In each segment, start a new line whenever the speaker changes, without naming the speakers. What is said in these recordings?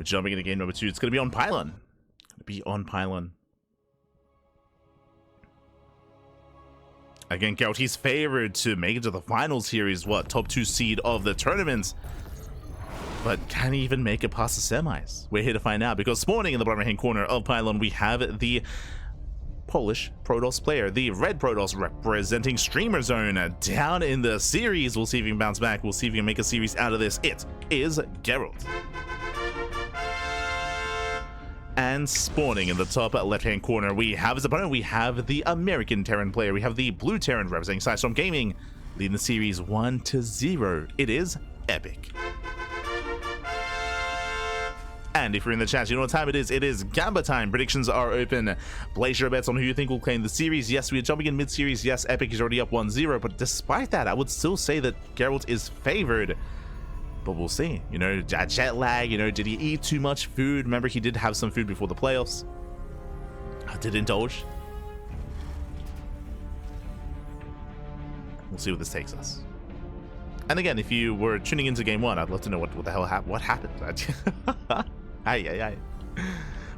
We're jumping into game number 2. It's going to be on Pylon. Again, Gerald, he's favored to make it to the finals here. He's what, top 2 seed of the tournament. But can he even make it past the semis? We're here to find out, because spawning in the bottom right hand corner of Pylon, we have the Polish Protoss player, the red Protoss representing Streamer Zone down in the series. We'll see if he can bounce back. We'll see if he can make a series out of this. It is Gerald. And spawning in the top left-hand corner, we have his opponent. We have the American Terran player. We have the blue Terran representing Sidestorm Gaming, leading the series 1-0. It is Epic. And if you're in the chat, you know what time it is. It is Gamba time. Predictions are open. Place your bets on who you think will claim the series. Yes, we are jumping in mid-series. Yes, Epic is already up 1-0. But despite that, I would still say that Gerald is favored. But we'll see. You know, jet lag. You know, did he eat too much food? Remember, he did have some food before the playoffs. Did indulge. We'll see where this takes us. And again, if you were tuning into game 1, I'd love to know what the hell what happened. Aye.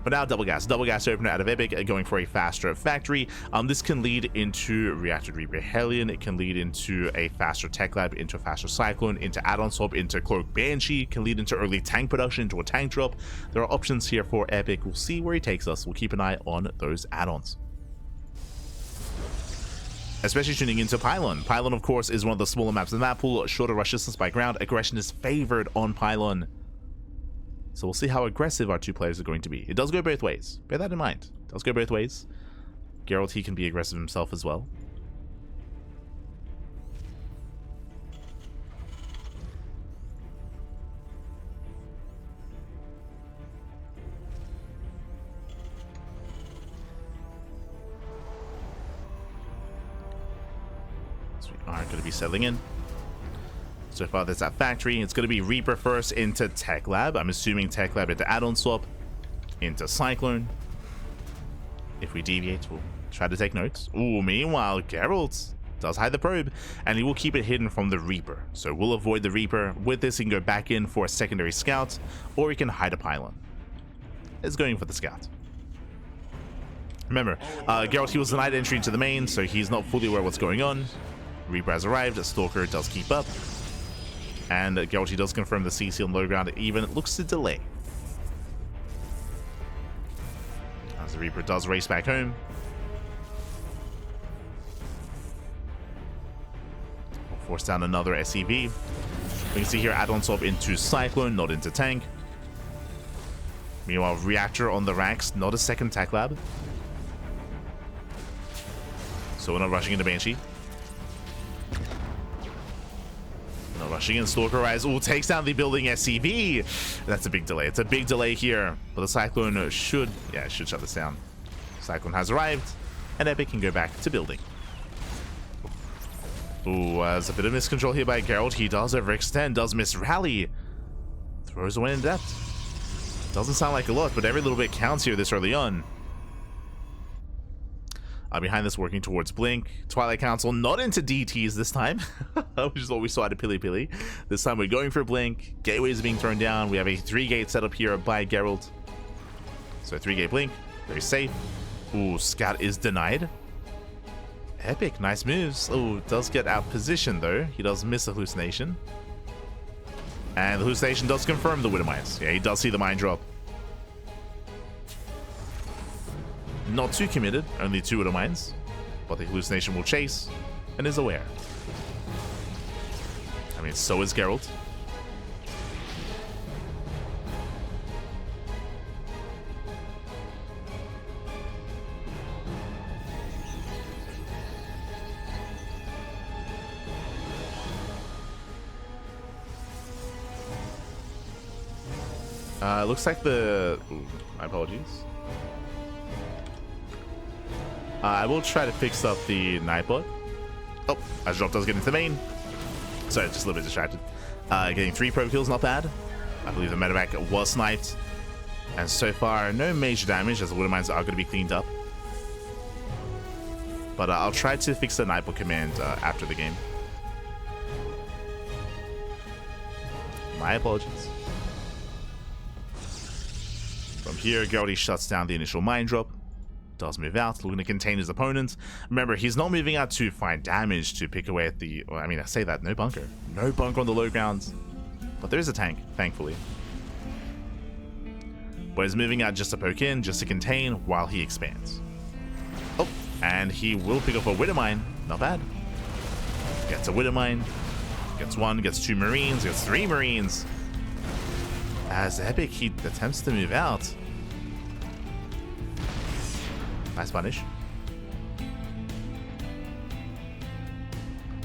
But now double gas opener out of Epic, going for a faster factory. This can lead into Reactor Reaper Hellion. It can lead into a faster Tech Lab, into a faster Cyclone, into add-on swap, into Cloak Banshee. Can lead into early tank production, into a tank drop. There are options here for Epic. We'll see where he takes us. We'll keep an eye on those add-ons. Especially tuning into Pylon. Pylon, of course, is one of the smaller maps in the map pool. Shorter rush distance by ground. Aggression is favored on Pylon. So we'll see how aggressive our two players are going to be. It does go both ways. Bear that in mind. It does go both ways. Gerald, he can be aggressive himself as well. So we are going to be settling in. So far, there's that factory. It's going to be Reaper first into Tech Lab. I'm assuming Tech Lab into add-on swap, into Cyclone. If we deviate, we'll try to take notes. Ooh, meanwhile, Gerald does hide the probe, and he will keep it hidden from the Reaper. So we'll avoid the Reaper. With this, he can go back in for a secondary scout, or he can hide a pylon. It's going for the scout. Remember, Gerald, he was denied entry into the main, so he's not fully aware of what's going on. Reaper has arrived. Stalker does keep up. And Gerald, he does confirm the CC on low ground, even it looks to delay. As the Reaper does race back home. We'll force down another SCV. We can see here add-on swap into Cyclone, not into tank. Meanwhile, Reactor on the racks, not a second Tech Lab. So we're not rushing into Banshee. Rushing in, Stalker Rise. Ooh, takes down the building SCV. That's a big delay. It's a big delay here. But the Cyclone should shut this down. Cyclone has arrived, and Epic can go back to building. Ooh, there's a bit of miscontrol here by Gerald. He does overextend, does miss rally. Throws away in depth. Doesn't sound like a lot, but every little bit counts here this early on. Behind this, working towards Blink. Twilight Council, not into DTs this time, which is what we saw at a Pili Pili. This time we're going for Blink. Gateways being thrown down. We have a 3-gate setup here by Gerald. So 3-gate Blink, very safe. Ooh, Scout is denied. Epic, nice moves. Oh, does get out position though. He does miss a hallucination. And the hallucination does confirm the Widow Mines. Yeah, he does see the mine drop. Not too committed, only 2 Widow Mines, but the hallucination will chase and is aware. I mean, so is Gerald. Looks like the... Ooh, my apologies. I will try to fix up the Nightbot. Oh, as drop does get into the main. Sorry, just a little bit distracted. Getting 3 probe kills, not bad. I believe the medevac was sniped. And so far, no major damage, as the Widow Mines are going to be cleaned up. But I'll try to fix the Nightbot command after the game. My apologies. From here, Gerald shuts down the initial mine drop. Does move out, looking to contain his opponent. Remember, he's not moving out to find damage to pick away at the... Well, I mean, I say that, no bunker. No bunker on the low grounds. But there is a tank, thankfully. But he's moving out just to poke in, just to contain while he expands. Oh, and he will pick up a Widow Mine. Not bad. Gets a Widow Mine. Gets one, gets 2 Marines, gets 3 Marines. As Epic, he attempts to move out. Nice punish.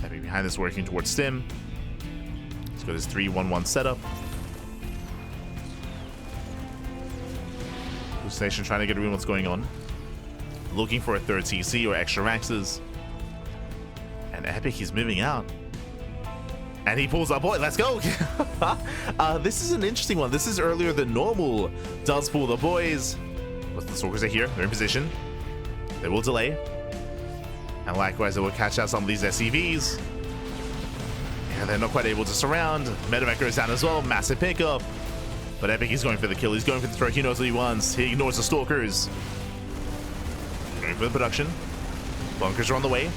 Epic behind this, working towards Stim. He's got his 3-1-1 setup. Station trying to get a read what's going on. Looking for a 3rd CC or extra maxes. And Epic, he's moving out. And he pulls up, boy, let's go! This is an interesting one. This is earlier than normal. Does pull the boys. But the Stalkers are here. They're in position. They will delay. And likewise, they will catch out some of these SCVs. And they're not quite able to surround. Medevac goes down as well. Massive pickup. But Epic, he's going for the kill. He's going for the throw. He knows what he wants. He ignores the Stalkers. Going for the production. Bunkers are on the way.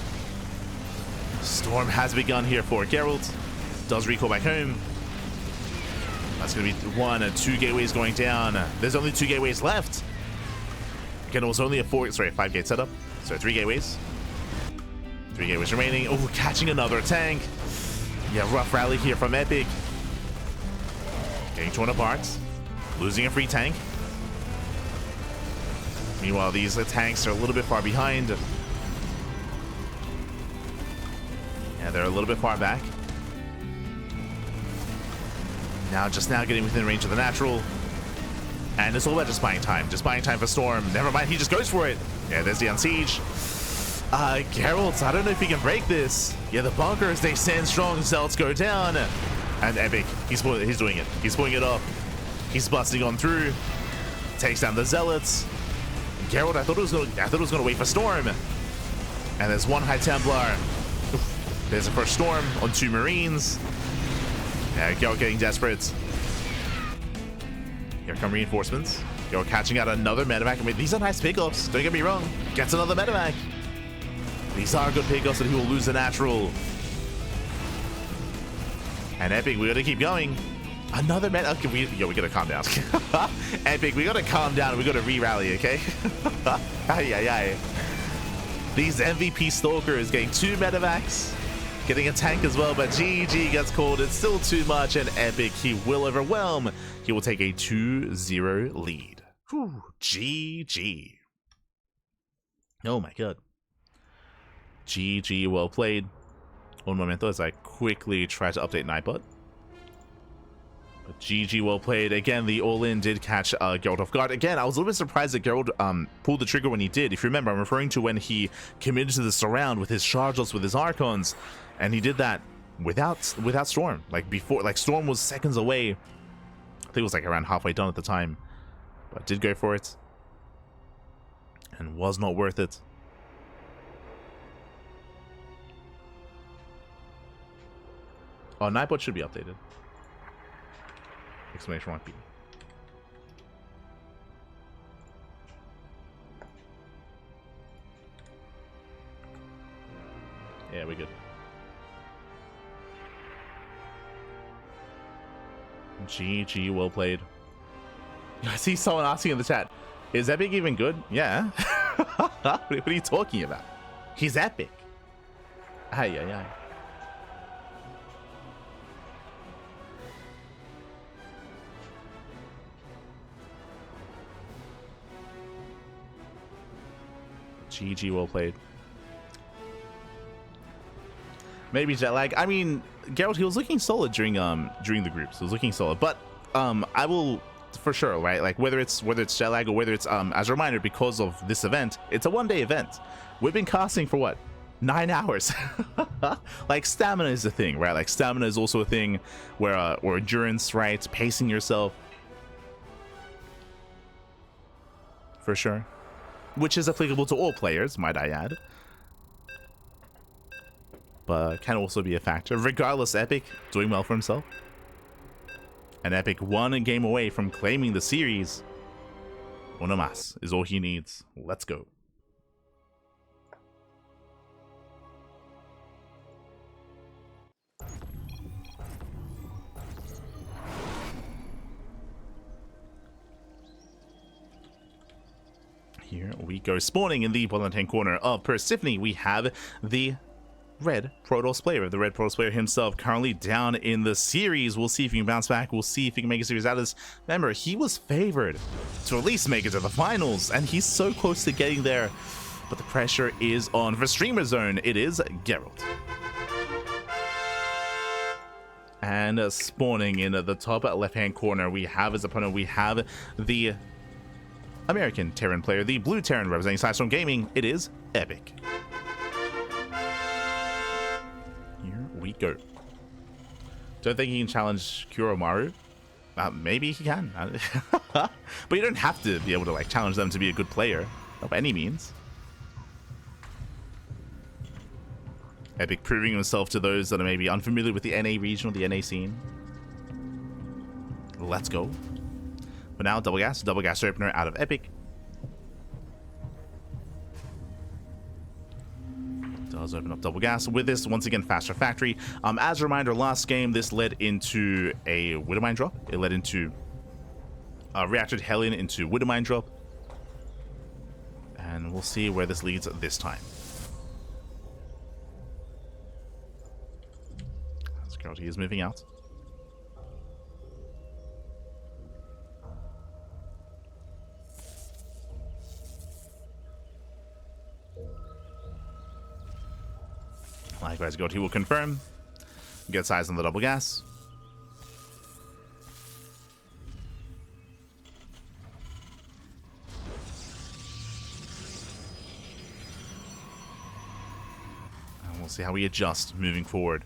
Storm has begun here for Gerald. Does recall back home. That's going to be 1 and 2 gateways going down. There's only 2 gateways left. Again, it was only a 5 gate setup. So 3 gateways. 3 gateways remaining. Oh, catching another tank. Yeah, rough rally here from Epic. Getting torn apart. Losing a free tank. Meanwhile, these tanks are a little bit far behind. Yeah, they're a little bit far back. Just now getting within range of the natural. And it's all about just buying time. Just buying time for Storm. Never mind, he just goes for it. Yeah, there's the Unsiege. Gerald, I don't know if he can break this. Yeah, the bunkers, they stand strong. Zealots go down. And Epic, he's doing it. He's pulling it up. He's busting on through. Takes down the Zealots. Gerald, I thought it was gonna wait for Storm. And there's 1 High Templar. There's a first Storm on 2 Marines. Yeah, Gerald getting desperate. Here come reinforcements. Gerald catching out another medevac. I mean, these are nice pickups. Don't get me wrong. Gets another medevac. These are good pickups, and he will lose the natural. And Epic, we gotta keep going. Another okay, we gotta calm down. Epic, we gotta calm down. We gotta re-rally, okay? Aye. These MVP Stalkers getting 2 medevacs. Getting a tank as well, but GG gets called. It's still too much, and Epic, he will overwhelm. He will take a 2-0 lead. Whew, GG. Oh my god. GG, well played. Un momento as I quickly try to update Nightbot. But GG, well played. Again, the all-in did catch Gerald off guard. Again, I was a little bit surprised that Gerald pulled the trigger when he did. If you remember, I'm referring to when he committed to the surround with his Chargeless, with his Archons. And he did that without Storm. Like before, like Storm was seconds away. I think it was like around halfway done at the time. But did go for it. And was not worth it. Oh, Nightbot should be updated. Exclamation mark B. Yeah, we're good. GG, well played. I see someone asking in the chat, is Epic even good? Yeah. What are you talking about? He's epic. Aye. GG, well played. Maybe jet lag. I mean, Gerald, he was looking solid during the groups. He was looking solid, but I will for sure, right? Like whether it's jet lag or whether it's as a reminder, because of this event, it's a one-day event. We've been casting for what, 9 hours. Like stamina is a thing, right? Like stamina is also a thing where or endurance, right? Pacing yourself, for sure, which is applicable to all players, might I add. But can also be a factor. Regardless, Epic doing well for himself. And Epic 1 game away from claiming the series. Uno más is all he needs. Let's go. Here we go. Spawning in the bottom hand corner of Persephone, we have the Red Protoss player, the Red Protoss player himself, currently down in the series. We'll see if he can bounce back. We'll see if he can make a series out of this. Remember, he was favored to at least make it to the finals, and he's so close to getting there. But the pressure is on for Streamer Zone. It is Gerald. And spawning in the top left-hand corner, we have his opponent. We have the American Terran player, the blue Terran representing Sidestone Gaming. It is Epic. We go. Don't think he can challenge Kuromaru. Maybe he can. But you don't have to be able to like challenge them to be a good player, not by any means. Epic proving himself to those that are maybe unfamiliar with the NA region or the NA scene. Let's go. But now double gas opener out of Epic. Does open up double gas with this. Once again, faster factory. As a reminder, last game this led into a Widowmine drop. It led into reacted Hellion into Widowmine drop, and we'll see where this leads this time. Scouty is moving out. Likewise, Goatee will confirm. Gets eyes on the double gas. And we'll see how we adjust moving forward.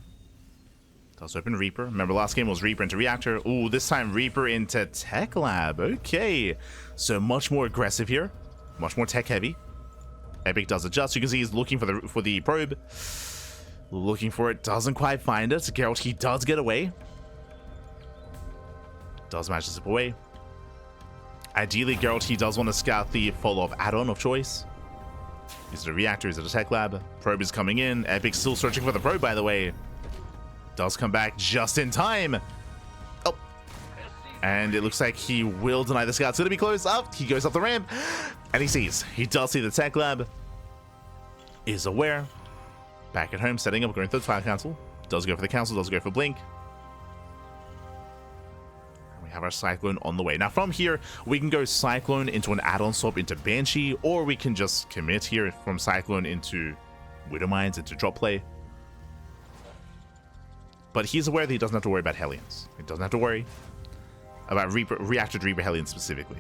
Does open Reaper. Remember, last game was Reaper into Reactor. Ooh, this time Reaper into Tech Lab. Okay. So much more aggressive here. Much more tech heavy. Epic does adjust. You can see he's looking for the probe. Looking for it, doesn't quite find it. Gerald, he does get away. Does manage to zip away. Ideally, Gerald, he does want to scout the follow-up add-on of choice. Is it a reactor? Is it a tech lab? Probe is coming in. Epic still searching for the probe, by the way. Does come back just in time. Oh. And it looks like he will deny the scout. It's going to be close up. He goes up the ramp. And he sees. He does see the tech lab. Is aware. Back at home, setting up, going for the Twilight Council. Does go for the Council, does go for Blink. And we have our Cyclone on the way. Now from here, we can go Cyclone into an add-on swap into Banshee, or we can just commit here from Cyclone into Widowmines, into drop play. But he's aware that he doesn't have to worry about Hellions. He doesn't have to worry about reacted Reaper Hellions specifically.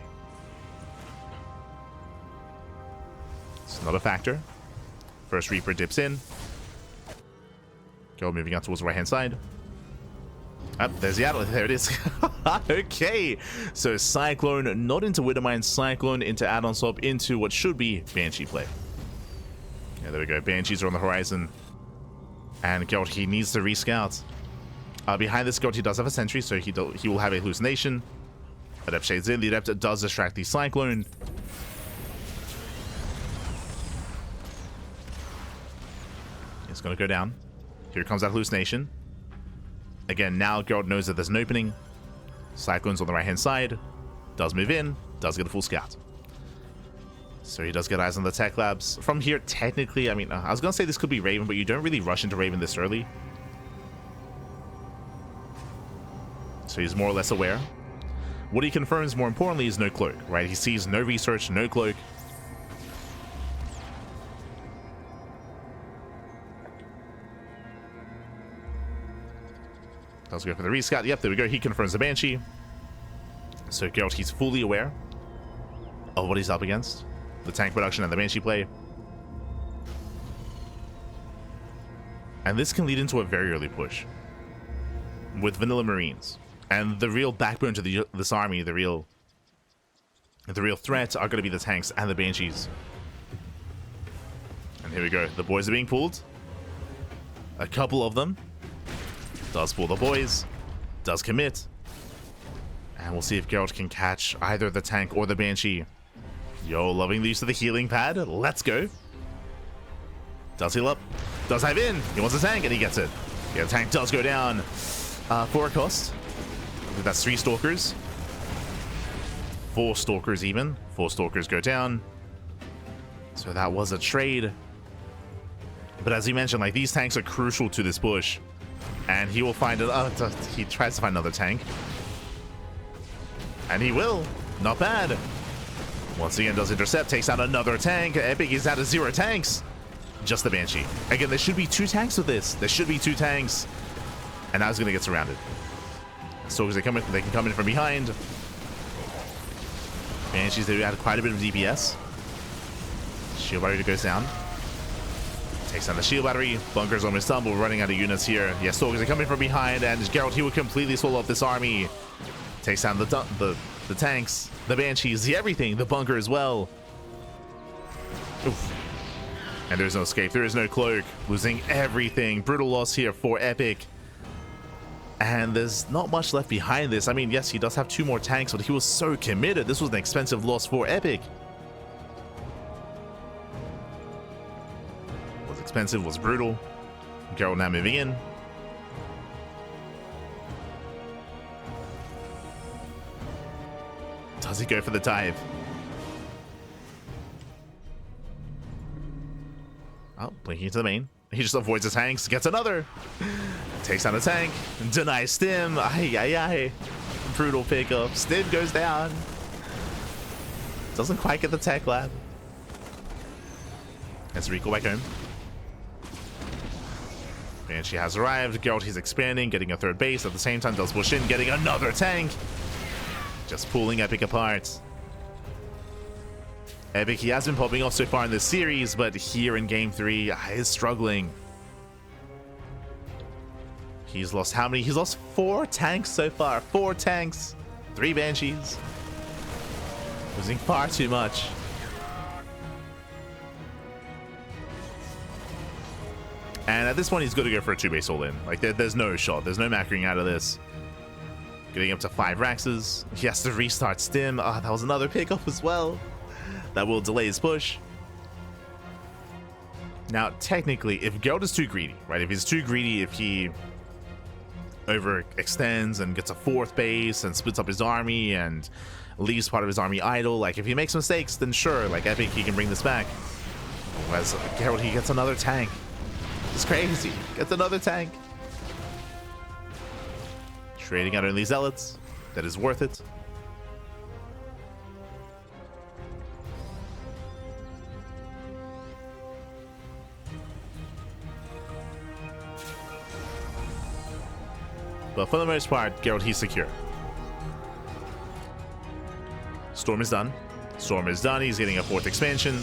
It's not a factor. First Reaper dips in. Go moving out towards the right-hand side. There's the add-on. There it is. Okay. So Cyclone, not into Widowmine. Cyclone into add-on swap into what should be Banshee play. Yeah, there we go. Banshees are on the horizon. And Gerald, he needs to rescout. Behind this, Gerald, he does have a sentry, so he will have a hallucination. Adept shades in. The Adept does distract the Cyclone. It's going to go down. Here comes that hallucination. Again, now Gerald knows that there's an opening. Cyclone's on the right-hand side. Does move in. Does get a full scout. So he does get eyes on the tech labs. From here, technically, I mean, I was going to say this could be Raven, but you don't really rush into Raven this early. So he's more or less aware. What he confirms, more importantly, is no cloak, right? He sees no research, no cloak. Does go for the rescout. Yep, there we go. He confirms the Banshee. So Gerald, he's fully aware of what he's up against. The tank production and the Banshee play. And this can lead into a very early push. With vanilla Marines. And the real backbone to this army, the real threats are going to be the tanks and the Banshees. And here we go. The boys are being pulled. A couple of them. Does pull the boys. Does commit. And we'll see if Gerald can catch either the tank or the Banshee Yo, loving the use of the healing pad. Let's go. Does heal up. Does dive in. He wants a tank, and he gets it. Yeah, the tank does go down for a cost. That's 3 Stalkers. 4 Stalkers even. 4 Stalkers go down. So that was a trade. But as you mentioned, like, these tanks are crucial to this push. And he will find it. He tries to find another tank. And he will. Not bad. Once again, does intercept. Takes out another tank. Epic is out of 0 tanks. Just the Banshee. Again, there should be 2 tanks with this. There should be 2 tanks. And now he's going to get surrounded. So as they can come in from behind. Banshees, they had quite a bit of DPS. Shield battery goes down. Takes down the shield battery. Bunker's almost done, but we're running out of units here. Yes, Stalkers are coming from behind, and Gerald, he will completely swallow up this army. Takes down the tanks, the Banshees, the everything, the bunker as well. Oof. And there's no escape. There is no cloak. Losing everything. Brutal loss here for Epic. And there's not much left behind this. I mean, yes, he does have 2 more tanks, but he was so committed. This was an expensive loss for Epic. Was expensive, was brutal. Gerald now moving in. Does he go for the dive? Oh, blinking into the main. He just avoids the tanks, gets another. Takes down a tank, denies stim. Ay. Brutal pickup. Stim goes down. Doesn't quite get the tech lab. Has to recall back home. Banshee has arrived. Gerald, he's expanding, getting a 3rd base. At the same time, does push in, getting another tank. Just pulling Epic apart. Epic, he has been popping off so far in this series, but here in Game 3, is struggling. He's lost how many? He's lost 4 tanks so far. 4 tanks. 3 Banshees. Losing far too much. And at this point, he's going to go for a 2-base all-in. Like, there's no shot. There's no macroing out of this. Getting up to 5 Raxes. He has to restart Stim. That was another pickup as well. That will delay his push. Now, technically, if Gerald is too greedy, right? If he's too greedy, if he overextends and gets a 4th base and splits up his army and leaves part of his army idle, like, if he makes mistakes, then sure, like, Epic, he can bring this back. Whereas Gerald, he gets another tank. It's crazy. Gets another tank. Trading out only Zealots. That is worth it. But for the most part, Gerald, he's secure. Storm is done. Storm is done. He's getting a 4th expansion.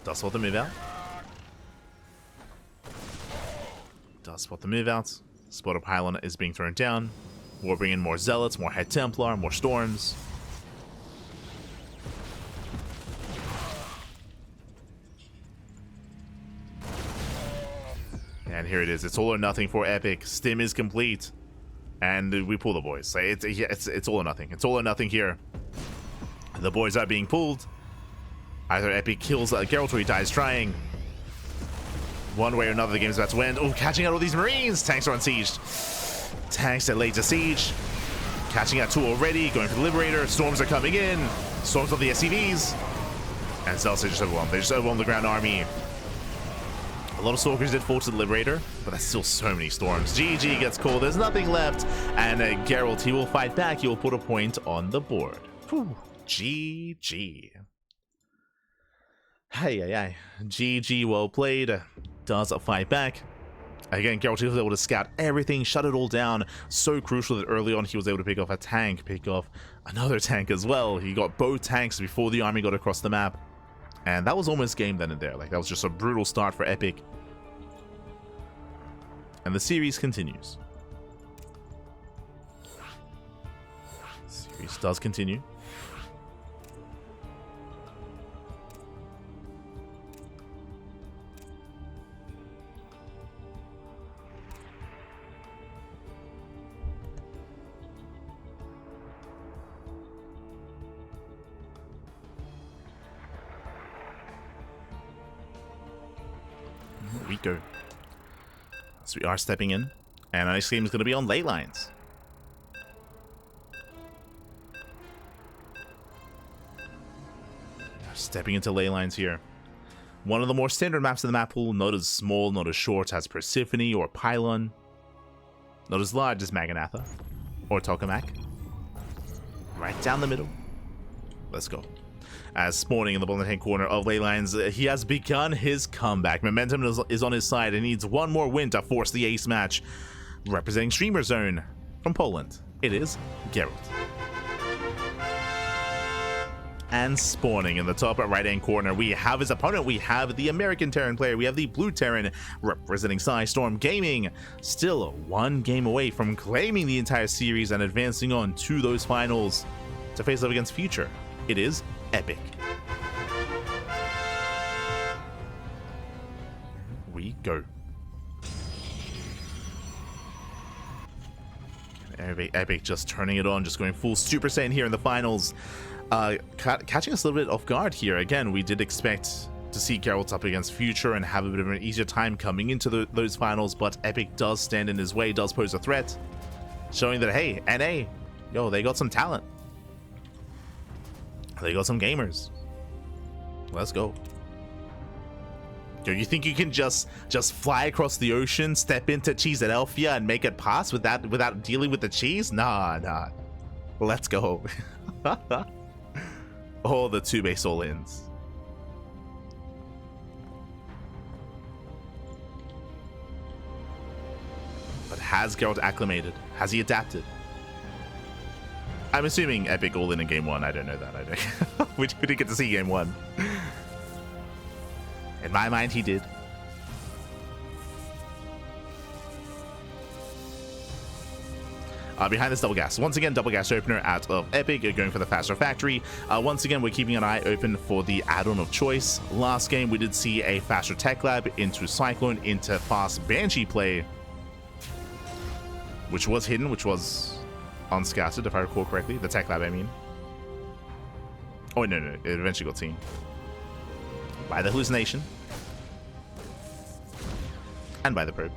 Does spot the move out. Does spot the move out. Spotter Pylon is being thrown down. We'll bring in more Zealots, more Head Templar, more Storms. And here it is. It's all or nothing for Epic. Stim is complete. And we pull the boys. It's all or nothing. It's all or nothing here. The boys are being pulled. Either Epic kills Gerald or he dies trying. One way or another, the game's about to end. Oh, catching out all these Marines. Tanks are on siege. Tanks that laid to siege. Catching out 2 already. Going for the Liberator. Storms are coming in. Storms on the SCVs. And Zealots, they just overwhelmed. They just overwhelmed the ground army. A lot of Stalkers did fall to the Liberator, but that's still so many Storms. GG gets called. There's nothing left. And Gerald, he will fight back. He will put a point on the board. Whew. GG. Hey. GG, well played. Does fight back. Again, Gerald was able to scout everything, shut it all down. So crucial that early on he was able to pick off a tank, pick off another tank as well. He got both tanks before the army got across the map. And that was almost game then and there. Like, that was just a brutal start for Epic. And the series continues. The series does continue. Here we go. So we are stepping in. And our next game is going to be on ley lines. Stepping into ley lines here. One of the more standard maps in the map pool, not as small, not as short as Persephone or Pylon. Not as large as Maganatha or Tokamak. Right down the middle. Let's go. As spawning in the bottom hand corner of ley lines, he has begun his comeback. Momentum is on his side and needs one more win to force the ace match. Representing Streamer Zone from Poland, it is Gerald. And spawning in the top right hand corner, we have his opponent. We have the American Terran player. We have the blue Terran representing Storm Gaming. Still one game away from claiming the entire series and advancing on to those finals to face up against Future. It is Epic. We go. Epic just turning it on, just going full Super Saiyan here in the finals. Catching us a little bit off guard here. Again, we did expect to see Gerald up against Future and have a bit of an easier time coming into those finals, but Epic does stand in his way, does pose a threat, showing that, hey, NA, yo, they got some talent. They got some gamers. Let's go. Yo, you think you can just fly across the ocean, step into Cheeseadelphia, and make it pass without dealing with the cheese? Nah. Let's go. Oh, the 2-base all-ins. But has Gerald acclimated? Has he adapted? I'm assuming Epic all in game 1. I don't know that. We didn't get to see game 1. In my mind, he did. Behind this double gas. Once again, double gas opener out of Epic, going for the faster factory. Once again, we're keeping an eye open for the add-on of choice. Last game, we did see a faster tech lab into Cyclone, into fast Banshee play, which was hidden, which was unscattered, if I recall correctly. The tech lab, I mean. Oh, no, it eventually got seen by the hallucination and by the probe.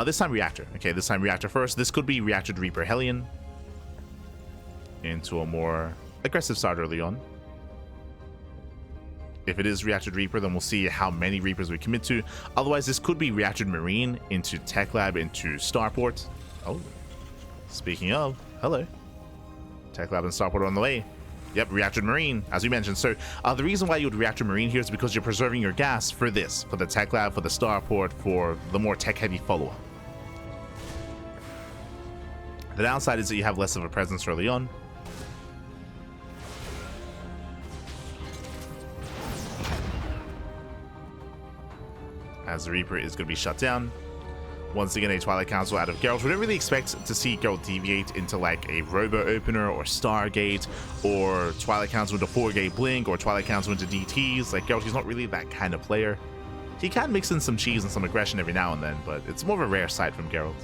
This time Reactor. Okay, this time Reactor first. This could be Reactor to Reaper Hellion into a more aggressive start early on. If it is Reactor to Reaper, then we'll see how many Reapers we commit to. Otherwise, this could be Reactor to Marine into Tech Lab into Starport. Oh, speaking of, hello. Tech Lab and Starport are on the way. Yep, Reactor to Marine, as we mentioned. So the reason why you would Reactor Marine here is because you're preserving your gas for this, for the Tech Lab, for the Starport, for the more tech-heavy follow-up. The downside is that you have less of a presence early on. As the Reaper is going to be shut down. Once again, a Twilight Council out of Gerald. We don't really expect to see Gerald deviate into like a Robo Opener or Stargate or Twilight Council into 4-gate Blink or Twilight Council into DTs. Like, Gerald, he's not really that kind of player. He can mix in some cheese and some aggression every now and then, but it's more of a rare sight from Gerald.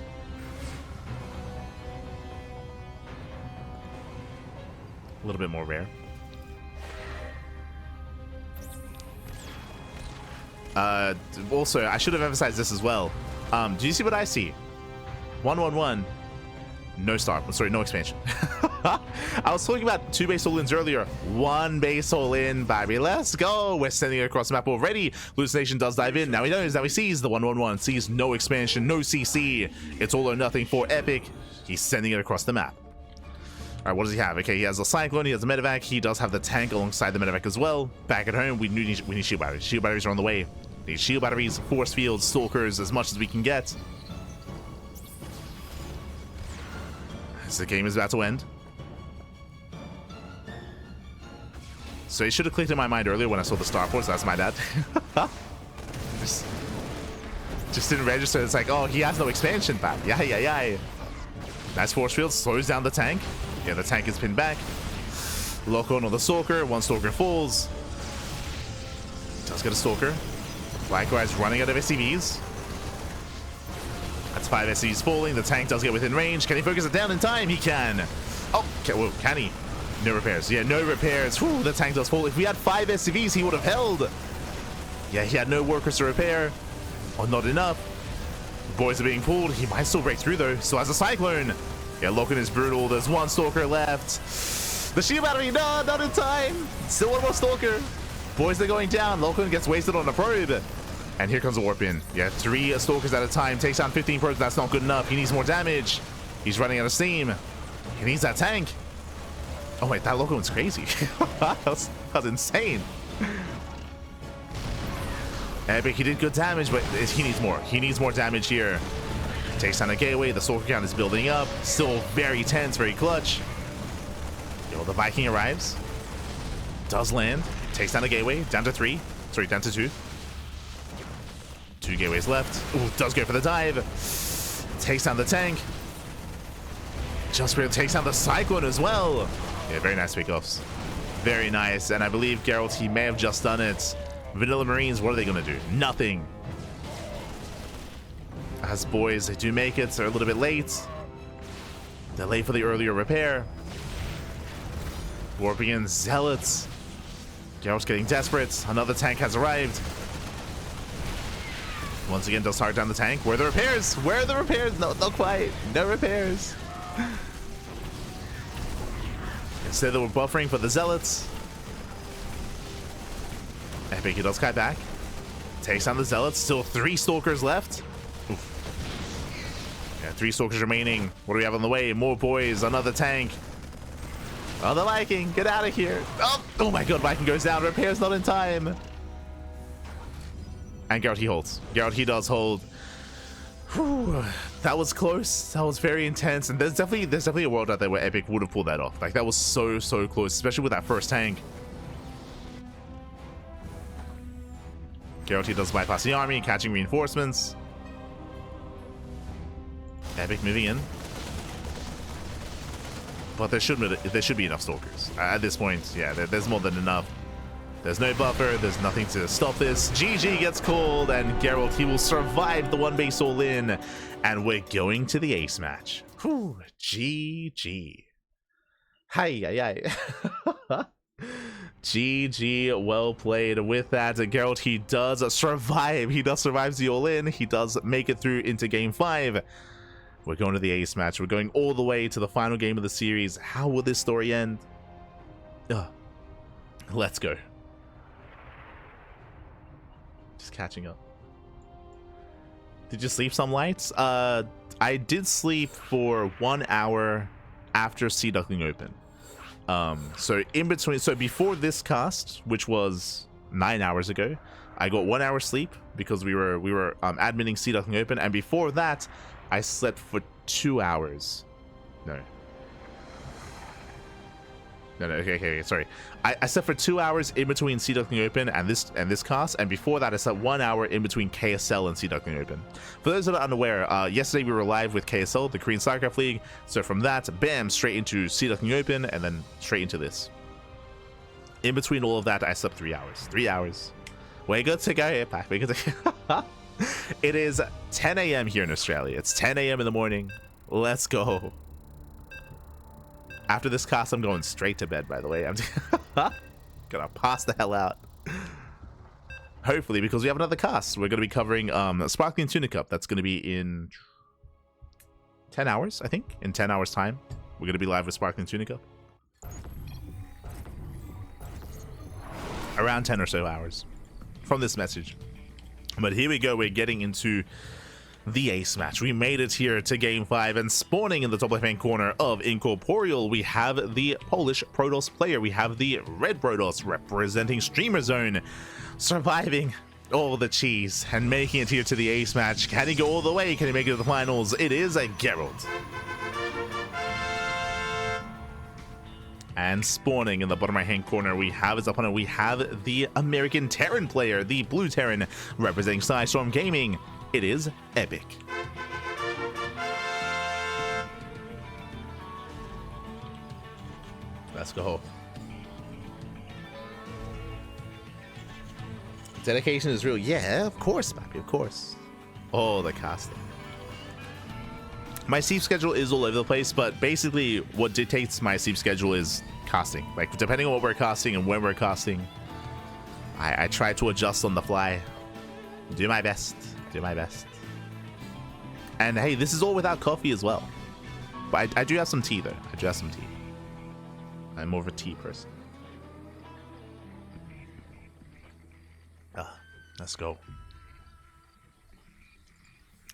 A little bit more rare. Also, I should have emphasized this as well. Do you see what I see? 1-1-1. No no expansion. I was talking about 2 base all-ins earlier. 1 base all-in, baby. Let's go. We're sending it across the map already. Hallucination does dive in. Now he knows. Now he sees the 1-1-1. Sees no expansion, no CC. It's all or nothing for Epic. He's sending it across the map. All right, what does he have? Okay, he has a Cyclone, he has a Medevac, he does have the tank alongside the Medevac as well. Back at home, we need shield batteries. Shield batteries are on the way. We need shield batteries, force fields, stalkers, as much as we can get. As the game is about to end. So it should have clicked in my mind earlier when I saw the Starport, so that's my bad. just didn't register. It's like, oh, he has no expansion, pal. Yeah. Nice force field, slows down the tank. Yeah, the tank is pinned back. Lock on the Stalker. 1 Stalker falls. Does get a Stalker. Likewise, running out of SCVs. That's 5 SCVs falling. The tank does get within range. Can he focus it down in time? He can. Oh, whoa, can he? No repairs. Yeah, no repairs. Whew, the tank does fall. If we had 5 SCVs, he would have held. Yeah, he had no workers to repair. Or not enough. Boys are being pulled. He might still break through though. Still has a cyclone. Yeah, Loken is brutal. There's one stalker left. The shield battery, no, not in time. Still one more stalker. Boys are going down. Loken gets wasted on a probe. And here comes a warp in. Yeah, 3 stalkers at a time. Takes down 15 probes. That's not good enough. He needs more damage. He's running out of steam. He needs that tank. Oh wait, that Loken was crazy. that was insane. Epic, he did good damage, but he needs more. He needs more damage here. Takes down a gateway. The stalker count is building up. Still very tense, very clutch. Yo, the Viking arrives. Does land. Takes down a gateway. Down to 3. Sorry, down to 2. 2 gateways left. Ooh, does go for the dive. Takes down the tank. Just barely takes down the cyclone as well. Yeah, very nice pickoffs. Very nice. And I believe Gerald, he may have just done it. Vanilla Marines, what are they going to do? Nothing. As boys, they do make it. They're a little bit late. They're late for the earlier repair. Warping in Zealots. Gerald's getting desperate. Another tank has arrived. Once again, does target down the tank. Where are the repairs? Where are the repairs? No, not quite. No repairs. Instead, they were buffering for the Zealots. Epic, he does kite back. Takes down the Zealots. Still 3 stalkers left. Oof. Yeah, 3 stalkers remaining. What do we have on the way? More boys. Another tank. Oh, the Viking. Get out of here. Oh my god, Viking goes down. Repairs not in time. And Gerald, he holds. Gerald, he does hold. Whew. That was close. That was very intense. And there's definitely a world out there where Epic would have pulled that off. Like, that was so close, especially with that first tank. Gerald, he does bypass the army, catching reinforcements. Epic moving in. But there should be enough stalkers. At this point, yeah, there's more than enough. There's no buffer. There's nothing to stop this. GG gets called, and Gerald, he will survive the 1 base all in. And we're going to the ace match. Whew, GG. Hi. GG, well played. With that, Gerald, he does survive. He does survive the all in. He does make it through into game 5. We're going to the ace match. We're going all the way to the final game of the series. How will this story end? Let's go. Just catching up. Did you sleep some lights? I did sleep for 1 hour after Sea Duckling Open. So in between, so before this cast, which was 9 hours ago, I got 1 hour sleep because we were adminning Sea Duckling Open, and before that, I slept for 2 hours. No, okay, sorry. I slept for 2 hours in between Sea Duckling Open and this cast, and before that I slept 1 hour in between KSL and Sea Duckling Open. For those that are unaware, yesterday we were live with KSL, the Korean StarCraft League, so from that, bam, straight into Sea Duckling Open, and then straight into this. In between all of that, I slept 3 hours. 3 hours. Way good to go, pack. Way good to It is 10 a.m. here in Australia. It's 10 a.m. in the morning. Let's go. After this cast, I'm going straight to bed, by the way. I'm gonna pass the hell out. Hopefully, because we have another cast. We're gonna be covering Sparkling Tuna Cup. That's gonna be in 10 hours, I think. In 10 hours time, we're gonna be live with Sparkling Tuna Cup. Around 10 or so hours from this message. But here we go. We're getting into the ace match. We made it here to game 5, and spawning in the top left-hand corner of Incorporeal, we have the Polish Protoss player. We have the red Protoss representing Streamer Zone, surviving all the cheese and making it here to the ace match. Can he go all the way? Can he make it to the finals? It is a Gerald. And spawning in the bottom right-hand corner, we have his opponent. We have the American Terran player, the blue Terran, representing Storm Gaming. It is Epic. Let's go. Dedication is real. Yeah, of course, Mappy, of course. Oh, the casting. My sleep schedule is all over the place, but basically what dictates my sleep schedule is casting. Like, depending on what we're casting and when we're casting, I try to adjust on the fly. Do my best. Do my best. And hey, this is all without coffee as well. But I do have some tea though. I do have some tea. I'm more of a tea person. Let's go.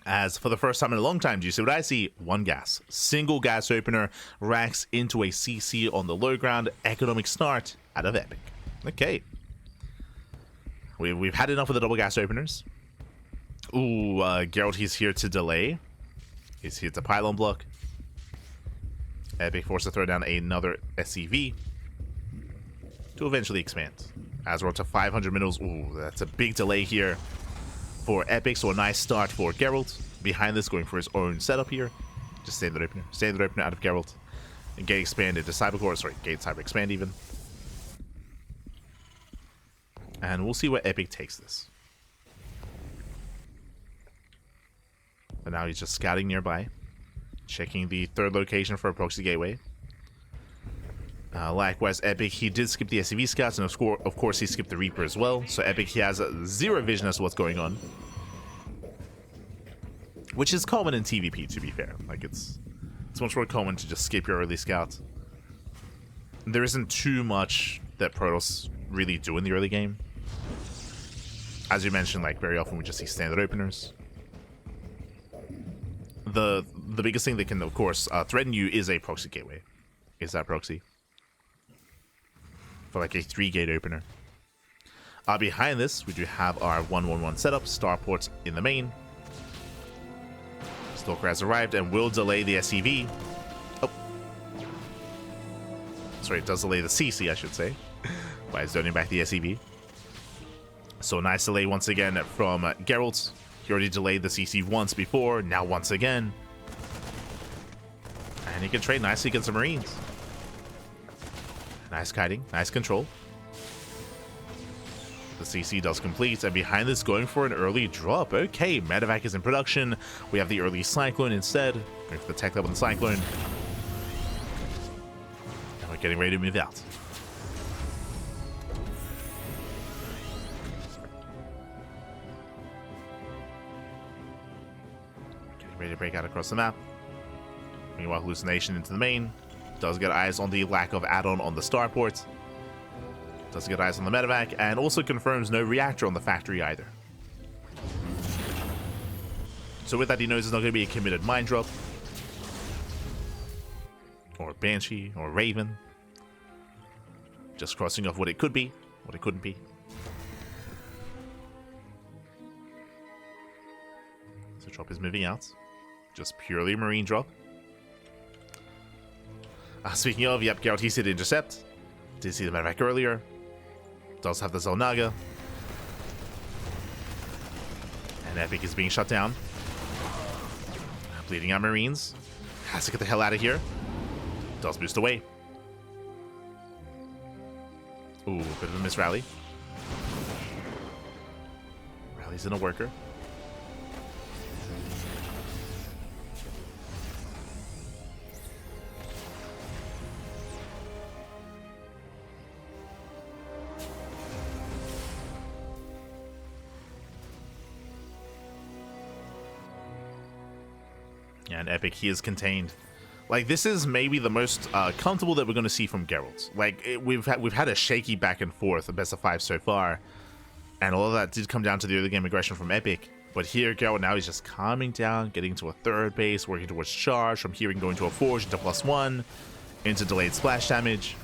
As for the first time in a long time, do you see what I see? One gas. Single gas opener racks into a CC on the low ground. Economic start out of Epic. Okay. We've had enough of the double gas openers. Ooh, Gerald, he's here to delay. He's here to pylon block. Epic forced to throw down another SCV to eventually expand. As we're up to 500 minerals. Ooh, that's a big delay here for Epic, so a nice start for Gerald. Behind this, going for his own setup here. Just standard opener. Standard opener out of Gerald. And gate expanded to Cybercore. Sorry, gate cyber expand even. And we'll see where Epic takes this. But now he's just scouting nearby. Checking the third location for a proxy gateway. Likewise, Epic, he did skip the SCV scouts, and of course he skipped the Reaper as well. So Epic, he has zero vision as to what's going on. Which is common in TvP, to be fair. Like, it's much more common to just skip your early scouts. There isn't too much that Protoss really do in the early game. As you mentioned, like, very often we just see standard openers. The biggest thing that can, of course, threaten you is a proxy gateway. Is that proxy? For like a 3-gate opener. Behind this, we do have our 1-1-1 setup, starports in the main. Stalker has arrived and will delay the SCV. Oh. Sorry, it does delay the CC, I should say, by zoning back the SCV. So nice delay once again from Gerald. He already delayed the CC once before, now once again. And he can trade nicely against the Marines. Nice kiting, nice control. The CC does complete, and behind this, going for an early drop. Okay, medevac is in production. We have the early Cyclone instead. Going for the tech level in the Cyclone. And we're getting ready to move out. Getting ready to break out across the map. Meanwhile, hallucination into the main. Does get eyes on the lack of add-on on the starport. Does get eyes on the medevac, and also confirms no reactor on the factory either. So with that, he knows it's not going to be a committed mine drop. Or Banshee, or Raven. Just crossing off what it could be, what it couldn't be. So drop is moving out. Just purely Marine drop. Speaking of, yep, Gerald, he's hit intercept. Did see the medevac earlier. Does have the Zelnaga. And Epic is being shut down. Bleeding out Marines. Has to get the hell out of here. Does boost away. Ooh, bit of a miss rally. Rally's in a worker. And Epic, he is contained. Like, this is maybe the most comfortable that we're going to see from Gerald. Like, we've had a shaky back and forth, a best of 5 so far, and all of that did come down to the early game aggression from Epic. But here, Gerald now he's just calming down, getting to a third base, working towards charge. From here, going to a forge into +1, into delayed splash damage.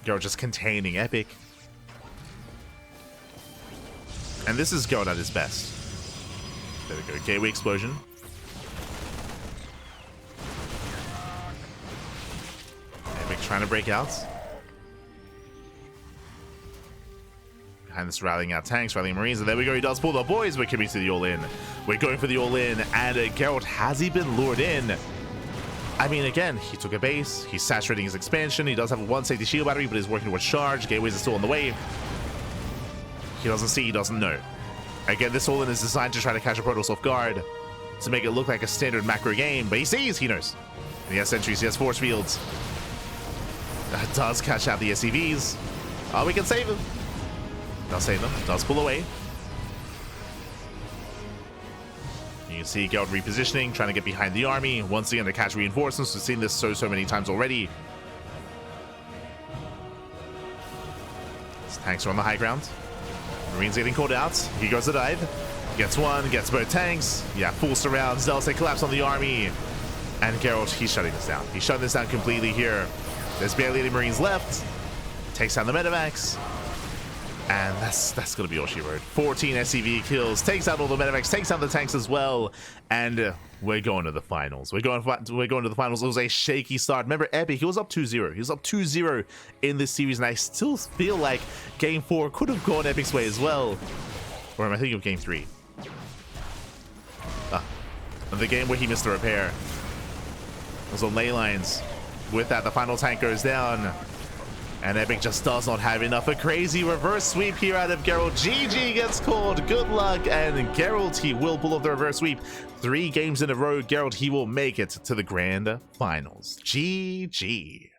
Gerald just containing Epic, and this is Gerald at his best. There we go, gateway explosion. Trying to break out. Behind this, rallying out tanks, rallying Marines, and there we go. He does pull the boys. We're coming to the all-in. We're going for the all-in, and Gerald, has he been lured in? I mean, again, he took a base. He's saturating his expansion. He does have a 1 safety shield battery, but he's working towards charge. Gateways are still on the way. He doesn't see. He doesn't know. Again, this all-in is designed to try to catch a Protoss off guard, to make it look like a standard macro game, but he sees. He knows. And he has sentries. He has force fields. That does catch out the SCVs. We can save him. Does save them. Does pull away. You can see Gerald repositioning, trying to get behind the army. Once again to catch reinforcements. We've seen this so many times already. His tanks are on the high ground. Marines getting called out. He goes to dive. Gets one, gets both tanks. Yeah, full surround. Zealous collapse on the army. And Gerald, he's shutting this down. He's shutting this down completely here. There's barely any Marines left. Takes down the medevacs. And that's going to be all she wrote. 14 SCV kills. Takes out all the medevacs. Takes out the tanks as well. And we're going to the finals. We're going to the finals. It was a shaky start. Remember, Epic, he was up 2-0. He was up 2-0 in this series. And I still feel like Game 4 could have gone Epic's way as well. Or am I thinking of Game 3? The game where he missed the repair. It was on ley lines. With that, the final tank goes down. And Epic just does not have enough. A crazy reverse sweep here out of Gerald. GG gets called. Good luck. And Gerald, he will pull off the reverse sweep. 3 games in a row. Gerald, he will make it to the grand finals. GG.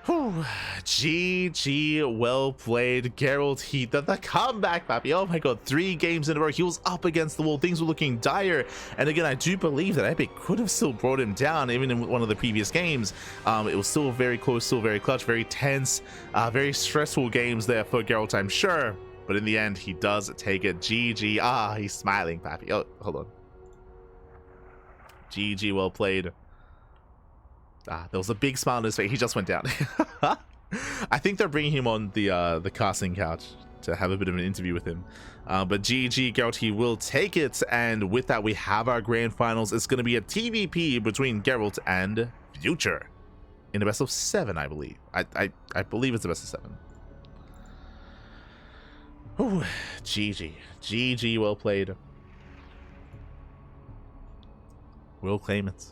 Whew. GG, well played. Gerald, he did the comeback, papi. Oh my god, 3 games in a row. He was up against the wall. Things were looking dire. And again, I do believe that Epic could have still brought him down, even in one of the previous games. It was still very close, still very clutch, very tense, very stressful games there for Gerald, I'm sure. But in the end, he does take it. GG. Ah, he's smiling, papi. Oh, hold on. GG, well played. There was a big smile on his face. He just went down. I think they're bringing him on the casting couch to have a bit of an interview with him. But GG, Gerald, he will take it. And with that, we have our grand finals. It's going to be a TVP between Gerald and Future in a best of 7, I believe. I believe it's a best of 7. Ooh, GG. GG, well played. We'll claim it.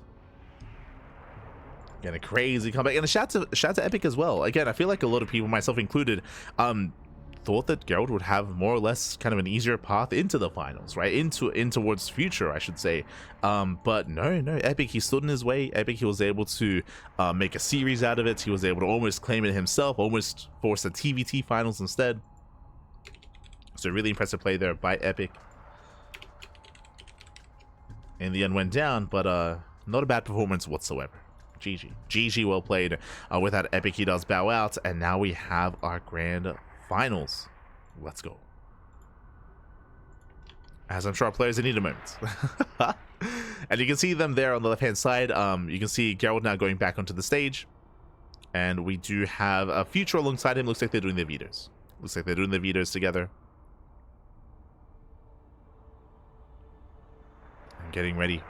Again, a crazy comeback, and a shout to Epic as well. Again, I feel like a lot of people, myself included, thought that Gerald would have more or less kind of an easier path into the finals, right? In towards Future, I should say. But no, Epic, he stood in his way. Epic, he was able to make a series out of it. He was able to almost claim it himself, almost force the TvT finals instead. So really impressive play there by Epic. In the end, went down, but not a bad performance whatsoever. GG, well played. With that, Epic, he does bow out, and now we have our grand finals. Let's go. As I'm sure our players, they need a moment. And you can see them there on the left-hand side. You can see Gerald now going back onto the stage, and we do have a Future alongside him. Looks like they're doing their vetoes. Looks like they're doing their vetoes together. I'm getting ready.